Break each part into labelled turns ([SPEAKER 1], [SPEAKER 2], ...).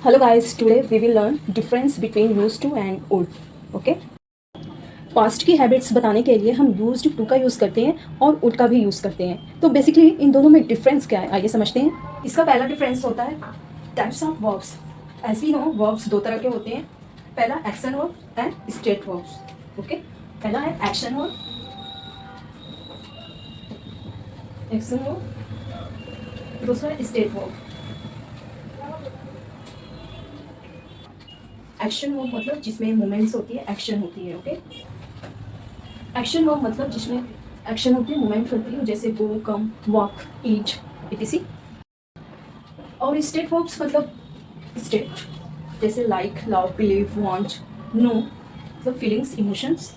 [SPEAKER 1] Hello guys, today we will learn difference between used to and would. Okay? Past की habits बताने के लिए हम यूज्ड टू का यूज़ करते हैं और वुड का भी यूज़ करते हैं। तो बेसिकली इन दोनों में डिफरेंस क्या है, आइए समझते हैं। इसका पहला डिफरेंस होता है types of verbs. As we know verbs दो तरह के होते हैं, पहला action verb and state verbs. Okay, पहला है एक्शन वर्ब, एक्शन वर्ब, दूसरा है स्टेट वर्ब। एक्शन वर्ब मतलब जिसमें मूवमेंट्स होती है, एक्शन होती है। ओके, एक्शन वर्ब मतलब जिसमें एक्शन होती है, मूवमेंट होती है, जैसे go, come, walk, eat etc. और स्टेट वर्ब्स मतलब स्टेट, जैसे like, love, believe, want, know, मतलब फीलिंग्स, इमोशंस।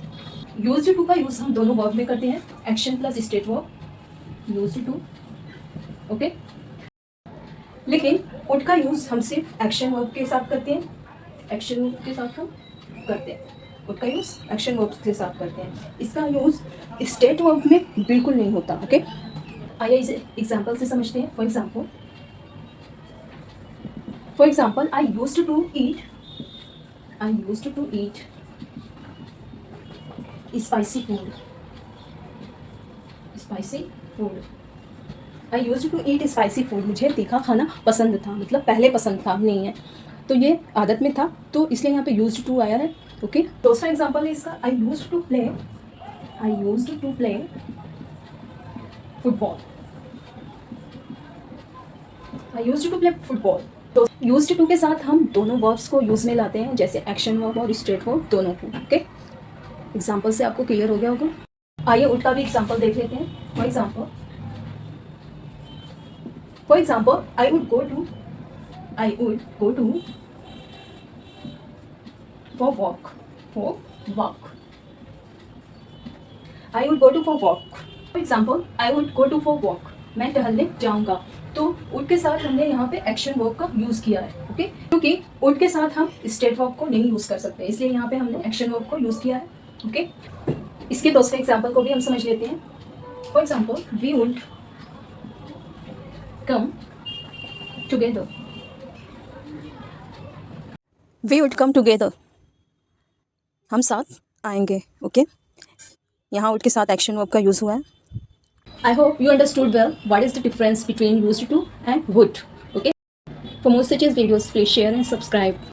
[SPEAKER 1] यूज्ड टू का यूज हम दोनों वर्ब में करते हैं, action plus state verb, used to. Okay, लेकिन वुड का यूज हम सिर्फ एक्शन वर्ब के साथ करते हैं, एक्शन वर्ब के साथ हम करते हैं। वुड का यूज एक्शन वर्ब के साथ करते हैं, इसका यूज स्टेट वर्ब में बिल्कुल नहीं होता। ओके, आइए इसे एग्जाम्पल से समझते हैं। For example I used to eat spicy food. I used to eat spicy food, मुझे तीखा खाना पसंद था, मतलब पहले पसंद था, नहीं है तो ये आदत में था, तो इसलिए यहाँ पे यूज्ड टू आया है। ओके, दूसरा एग्जांपल है इसका, I used to play football. I used to play football. तो यूज्ड टू के साथ हम दोनों वर्ब्स को यूज में लाते हैं, जैसे एक्शन वर्ब और स्ट्रेट वर्ब दोनों को। ओके, एग्जांपल से आपको क्लियर हो गया होगा। आइए वुड का भी एग्जांपल देख लेते हैं। For example I would go to for walk I would go to for walk। For example I would go to for walk, मैं टहलने जाऊंगा। तो would के साथ हमने यहाँ पे एक्शन वर्ब का यूज किया है। ओके, क्योंकि would के साथ हम स्टेट वर्ब को नहीं यूज कर सकते, इसलिए यहाँ पे हमने एक्शन वर्ब को यूज किया है। ओके, इसके दूसरे एग्जाम्पल को भी हम समझ लेते हैं। For example we would come together, हम साथ आएंगे। ओके, यहाँ वुड के साथ एक्शन वर्ब का यूज हुआ है। I hope you understood well what is the difference between used to and would. Okay, for more such videos please share and subscribe.